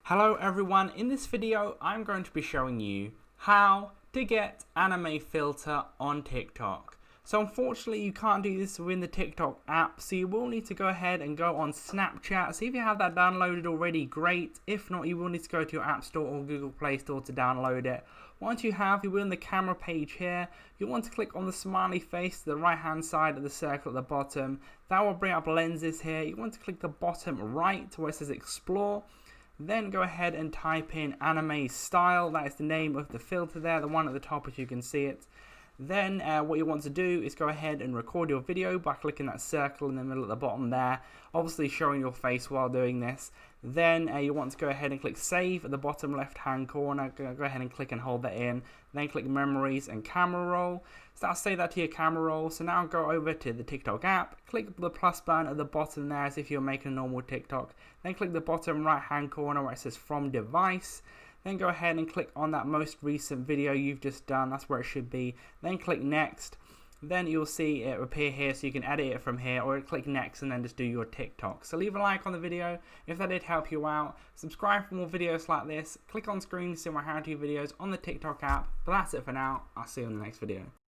Hello everyone, in this video I'm going to be showing you how to get anime filter on TikTok. So unfortunately you can't do this within the TikTok app, so you will need to go ahead and go on Snapchat. So if you have that downloaded already, great. If not, you will need to go to your App Store or Google Play Store to download it. Once you have, you will in the camera page here, you'll want to click on the smiley face to the right hand side of the circle at the bottom. That will bring up lenses here. You want to click the bottom right where it says explore. Then go ahead and type in anime style. That is the name of the filter there, the one at the top as you can see it. Then what you want to do is go ahead and record your video by clicking that circle in the middle at the bottom there, obviously showing your face while doing this. Then you want to go ahead and click save at the bottom left hand corner. Go ahead and click and hold that in. Then click memories and camera roll. So that'll save that to your camera roll. So now go over to the TikTok app, click the plus button at the bottom there as if you're making a normal TikTok. Then click the bottom right hand corner where it says from device. Then go ahead and click on that most recent video you've just done. That's where it should be. Then click next. Then you'll see it appear here, so you can edit it from here, or click next and then just do your TikTok. So leave a like on the video if that did help you out. Subscribe for more videos like this. Click on screen to see my how-to videos on the TikTok app. But that's it for now. I'll see you in the next video.